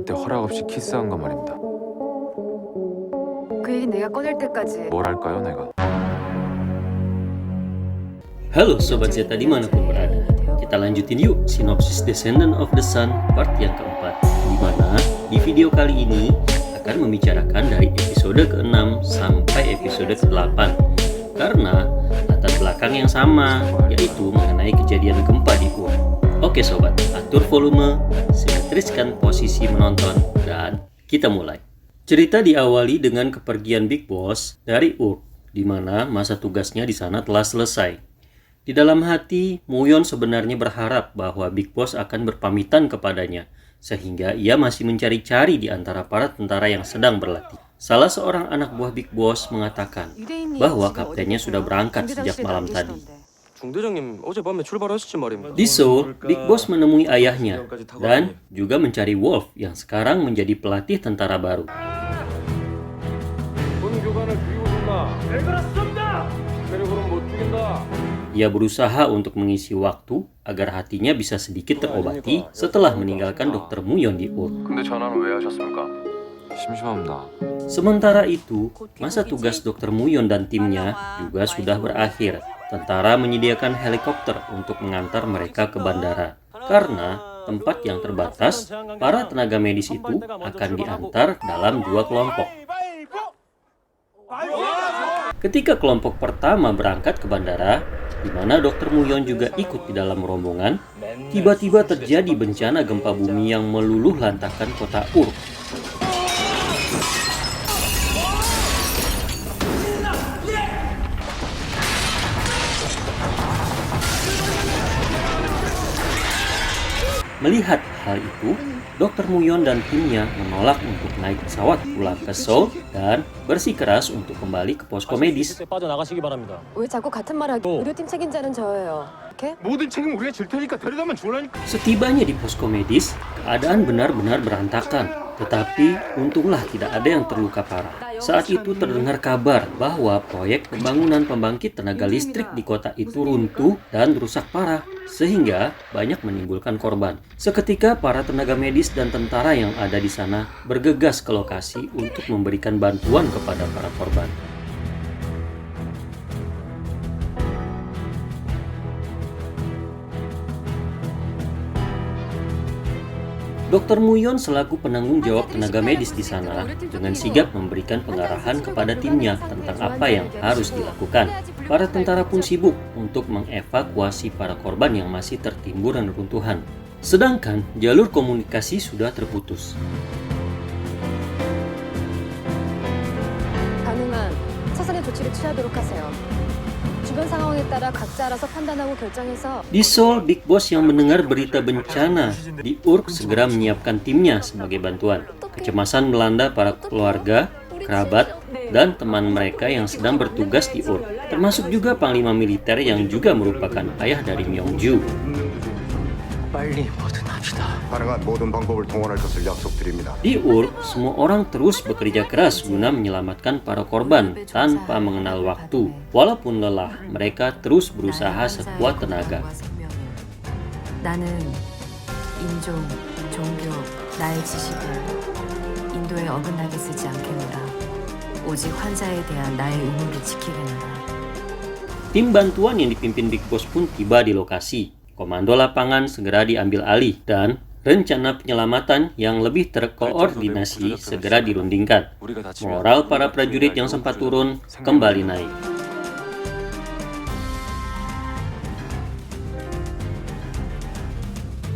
그때 허락 없이 키스한 거 말입니다. 그 얘기 내가 꺼낼 때까지. 뭘 할까요, 내가? Halo Sobat Zeta dimanapun berada. Kita lanjutin yuk sinopsis Descendant of the Sun part yang keempat, di mana di video kali ini akan membicarakan dari episode ke-6 sampai episode ke-8 karena latar belakang yang sama, yaitu mengenai kejadian gempa di Ur. Oke sobat, atur volume, simetriskan posisi menonton, dan kita mulai. Cerita diawali dengan kepergian Big Boss dari Ur, di mana masa tugasnya di sana telah selesai. Di dalam hati, Muyon sebenarnya berharap bahwa Big Boss akan berpamitan kepadanya, sehingga ia masih mencari-cari di antara para tentara yang sedang berlatih. Salah seorang anak buah Big Boss mengatakan bahwa kaptennya sudah berangkat sejak malam tadi. Di Seoul, Big Boss menemui ayahnya dan juga mencari Wolf yang sekarang menjadi pelatih tentara baru. Ia berusaha untuk mengisi waktu agar hatinya bisa sedikit terobati setelah meninggalkan Dr. Muyon di Ur. Sementara itu, masa tugas Dr. Muyon dan timnya juga sudah berakhir. Tentara menyediakan helikopter untuk mengantar mereka ke bandara. Karena tempat yang terbatas, para tenaga medis itu akan diantar dalam dua kelompok. Ketika kelompok pertama berangkat ke bandara, di mana Dr. Muyon juga ikut di dalam rombongan, tiba-tiba terjadi bencana gempa bumi yang meluluh lantakkan kota Ur. Melihat hal itu, Dr. Muyon dan timnya menolak untuk naik pesawat pulang ke Seoul dan bersikeras untuk kembali ke posko medis. 왜 자꾸 같은 말 하기? 의료팀 책임자는 저예요. 오케이? 모든 책임 우리가 질 테니까 데려가면 좋으라니까. Setibanya di posko medis, keadaan benar-benar berantakan. Tetapi untunglah tidak ada yang terluka parah. Saat itu terdengar kabar bahwa proyek pembangunan pembangkit tenaga listrik di kota itu runtuh dan rusak parah, sehingga banyak menimbulkan korban. Seketika para tenaga medis dan tentara yang ada di sana bergegas ke lokasi untuk memberikan bantuan kepada para korban. Dr. Muyon selaku penanggung jawab tenaga medis di sana dengan sigap memberikan pengarahan kepada timnya tentang apa yang harus dilakukan. Para tentara pun sibuk untuk mengevakuasi para korban yang masih tertimbun reruntuhan. Sedangkan jalur komunikasi sudah terputus. 가능한 차선의 조치를 취하도록 하세요. 주변 상황에 따라 각자 알아서 판단하고 결정해서. Di Seoul, Big Boss yang mendengar berita bencana di Ur segera menyiapkan timnya sebagai bantuan. Kecemasan melanda para keluarga, kerabat, dan teman mereka yang sedang bertugas di Ur, termasuk juga panglima militer yang juga merupakan ayah dari Myongju. Di Ur, semua orang terus bekerja keras guna menyelamatkan para korban tanpa mengenal waktu. Walaupun lelah, mereka terus berusaha sekuat tenaga. 나는 인종, 종교, 나의 지식을 인도에 어긋나게 쓰지 않겠노라. 오직 환자에 대한 나의 의무를 지키겠노라. Tim bantuan yang dipimpin Big Boss pun tiba di lokasi. Komando lapangan segera diambil alih dan rencana penyelamatan yang lebih terkoordinasi segera dirundingkan. Moral para prajurit yang sempat turun kembali naik.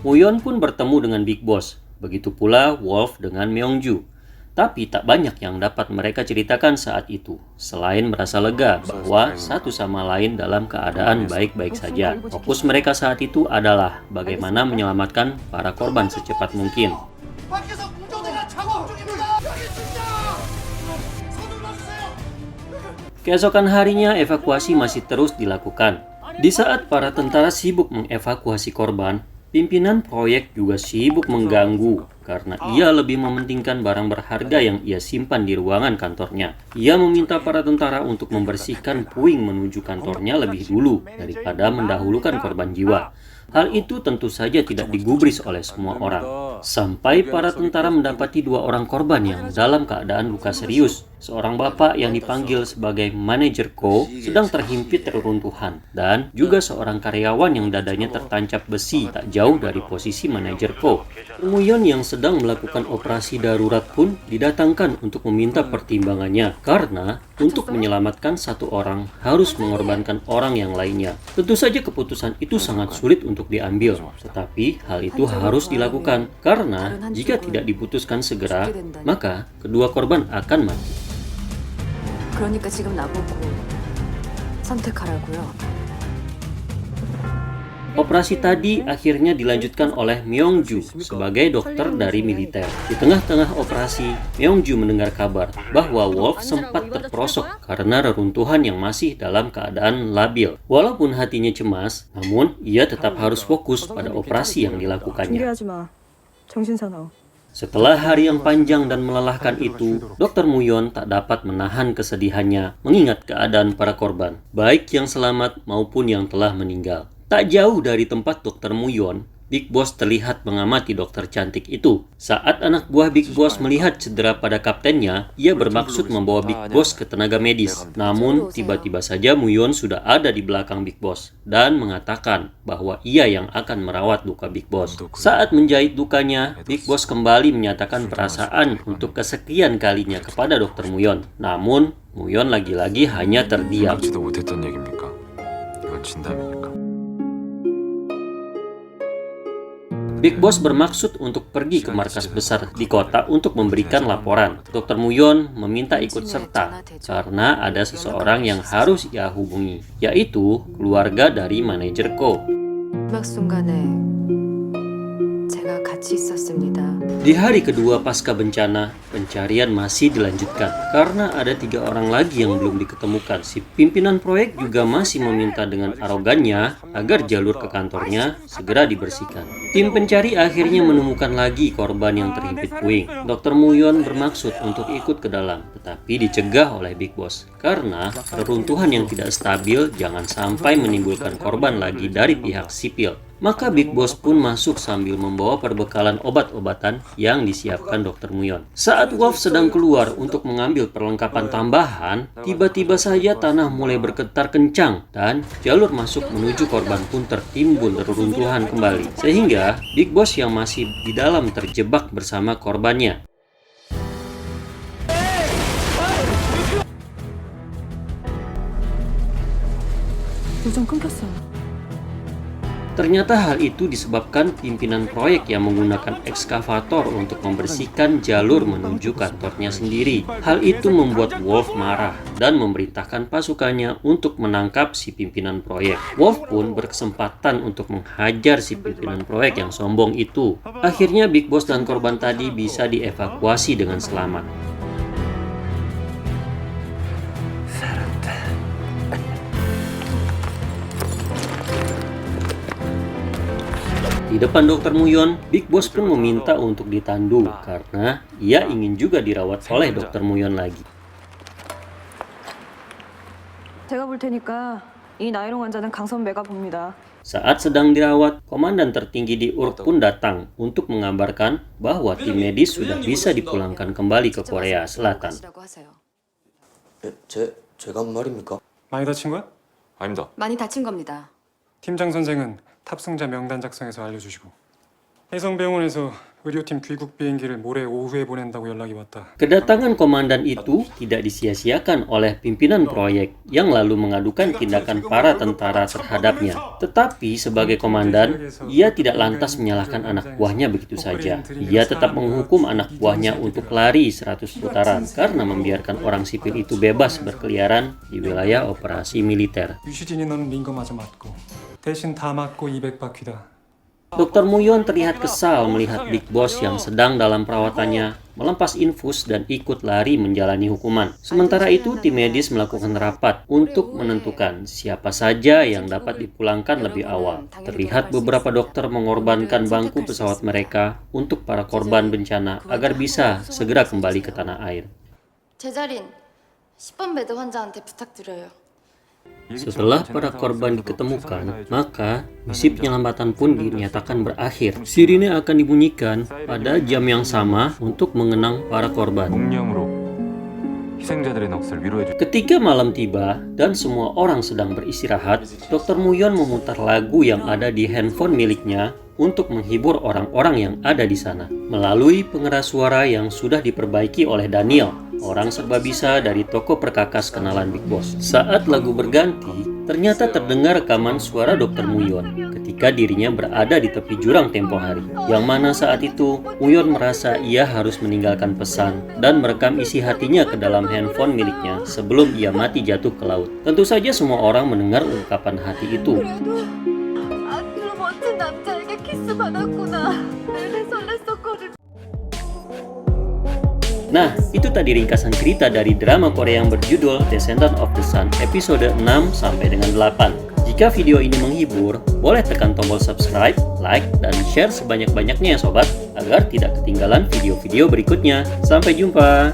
Muyon pun bertemu dengan Big Boss, begitu pula Wolf dengan Myongju. Tapi tak banyak yang dapat mereka ceritakan saat itu, selain merasa lega bahwa satu sama lain dalam keadaan baik-baik saja. Fokus mereka saat itu adalah bagaimana menyelamatkan para korban secepat mungkin. Keesokan harinya evakuasi masih terus dilakukan. Di saat para tentara sibuk mengevakuasi korban, pimpinan proyek juga sibuk mengganggu karena ia lebih mementingkan barang berharga yang ia simpan di ruangan kantornya. Ia meminta para tentara untuk membersihkan puing menuju kantornya lebih dulu daripada mendahulukan korban jiwa. Hal itu tentu saja tidak digubris oleh semua orang. Sampai para tentara mendapati 2 orang korban yang dalam keadaan luka serius. Seorang bapak yang dipanggil sebagai manajer Ko sedang terhimpit reruntuhan, dan juga seorang karyawan yang dadanya tertancap besi tak jauh dari posisi manajer Ko. Muyon yang sedang melakukan operasi darurat pun didatangkan untuk meminta pertimbangannya, karena untuk menyelamatkan 1 orang harus mengorbankan orang yang lainnya. Tentu saja keputusan itu sangat sulit untuk diambil, tetapi hal itu harus dilakukan karena jika tidak diputuskan segera, maka kedua korban akan mati. 그러니까 지금 나보고 선택하라고요. Operasi tadi akhirnya dilanjutkan oleh Myongju sebagai dokter dari militer. Di tengah-tengah operasi, Myongju mendengar kabar bahwa Wolf sempat terperosok karena reruntuhan yang masih dalam keadaan labil. Walaupun hatinya cemas, namun ia tetap harus fokus pada operasi yang dilakukannya. 준비하지 마. 정신 사나워. Setelah hari yang panjang dan melelahkan itu, Dr. Muyon tak dapat menahan kesedihannya mengingat keadaan para korban, baik yang selamat maupun yang telah meninggal. Tak jauh dari tempat Dr. Muyon, Big Boss terlihat mengamati dokter cantik itu. Saat anak buah Big Boss melihat cedera pada kaptennya, ia bermaksud membawa Big Boss ke tenaga medis. Namun, tiba-tiba saja Muyon sudah ada di belakang Big Boss dan mengatakan bahwa ia yang akan merawat luka Big Boss. Saat menjahit lukanya, Big Boss kembali menyatakan perasaan untuk kesekian kalinya kepada dokter Muyon. Namun, Muyon lagi-lagi hanya terdiam. 알지도 못했던 얘기입니까? 이건 진담입니까? Big Boss bermaksud untuk pergi ke markas besar di kota untuk memberikan laporan. Dr. Muyon meminta ikut serta karena ada seseorang yang harus ia hubungi, yaitu keluarga dari manajer Ko. 마지막 순간에 제가 같이 있었습니다. Di hari kedua pasca bencana, pencarian masih dilanjutkan karena ada 3 orang lagi yang belum diketemukan. Si pimpinan proyek juga masih meminta dengan arogannya agar jalur ke kantornya segera dibersihkan. Tim pencari akhirnya menemukan lagi korban yang terhimpit puing. Dr. Muyon bermaksud untuk ikut ke dalam, tetapi dicegah oleh Big Boss karena reruntuhan yang tidak stabil jangan sampai menimbulkan korban lagi dari pihak sipil. Maka Big Boss pun masuk sambil membawa perbekalan obat-obatan yang disiapkan Dr. Muyon. Saat Wolf sedang keluar untuk mengambil perlengkapan tambahan, tiba-tiba saja tanah mulai bergetar kencang dan jalur masuk menuju korban pun tertimbun reruntuhan kembali. Sehingga Big Boss yang masih di dalam terjebak bersama korbannya. 요즘 끊겼어요. Ternyata hal itu disebabkan pimpinan proyek yang menggunakan ekskavator untuk membersihkan jalur menuju kantornya sendiri. Hal itu membuat Wolf marah dan memerintahkan pasukannya untuk menangkap si pimpinan proyek. Wolf pun berkesempatan untuk menghajar si pimpinan proyek yang sombong itu. Akhirnya Big Boss dan korban tadi bisa dievakuasi dengan selamat. Di depan Dr. Muyon, Big Boss pun meminta untuk ditandu karena ia ingin juga dirawat oleh Dr. Muyon lagi. 제가 볼 테니까 이 나이롱 환자는 강 선배가 봅니다. Saat sedang dirawat, komandan tertinggi di URK pun datang untuk mengabarkan bahwa tim medis sudah bisa dipulangkan kembali ke Korea Selatan. 제가 한 말입니까? 많이 다친 거야? 아닙니다. 많이 다친 겁니다. 팀장 선생은 탑승자 명단 작성해서 알려주시고 해성병원에서 의료팀 귀국 비행기를 모레 오후에 보낸다고 연락이 왔다. Kedatangan komandan itu tidak disia-siakan oleh pimpinan proyek yang lalu mengadukan tindakan para tentara terhadapnya. Tetapi sebagai komandan, ia tidak lantas menyalahkan anak buahnya begitu saja. Ia tetap menghukum anak buahnya untuk lari 100 putaran karena membiarkan orang sipil itu bebas berkeliaran di wilayah operasi militer. 유시진이 너는 링거 맞아 맞고 대신 다 맞고 200바퀴다. Dr. Muyon terlihat kesal melihat Big Boss yang sedang dalam perawatannya melempas infus dan ikut lari menjalani hukuman. Sementara itu, tim medis melakukan rapat untuk menentukan siapa saja yang dapat dipulangkan lebih awal. Terlihat beberapa dokter mengorbankan bangku pesawat mereka untuk para korban bencana agar bisa segera kembali ke tanah air. 제 자린 10번 베드 환자한테 부탁드려요. Setelah para korban diketemukan, maka misi penyelamatan pun dinyatakan berakhir. Sirine akan dibunyikan pada jam yang sama untuk mengenang para korban. 묵념으로 희생자들의 넋을 위로해 주. Ketika malam tiba dan semua orang sedang beristirahat, Dr. Muyon memutar lagu yang ada di handphone miliknya untuk menghibur orang-orang yang ada di sana. Melalui pengeras suara yang sudah diperbaiki oleh Daniel, orang serba bisa dari toko perkakas kenalan Big Boss. Saat lagu berganti, ternyata terdengar rekaman suara Dr. Muyon ketika dirinya berada di tepi jurang tempo hari. Yang mana saat itu, Muyon merasa ia harus meninggalkan pesan dan merekam isi hatinya ke dalam handphone miliknya sebelum ia mati jatuh ke laut. Tentu saja semua orang mendengar ungkapan hati itu. 안으로 멋진 남자에게 키스 받았구나. 내내 설렜었거든. Nah, itu tadi ringkasan cerita dari drama Korea yang berjudul Descendant of the Sun episode 6 sampai dengan 8. Jika video ini menghibur, boleh tekan tombol subscribe, like, dan share sebanyak-banyaknya ya sobat, agar tidak ketinggalan video-video berikutnya. Sampai jumpa!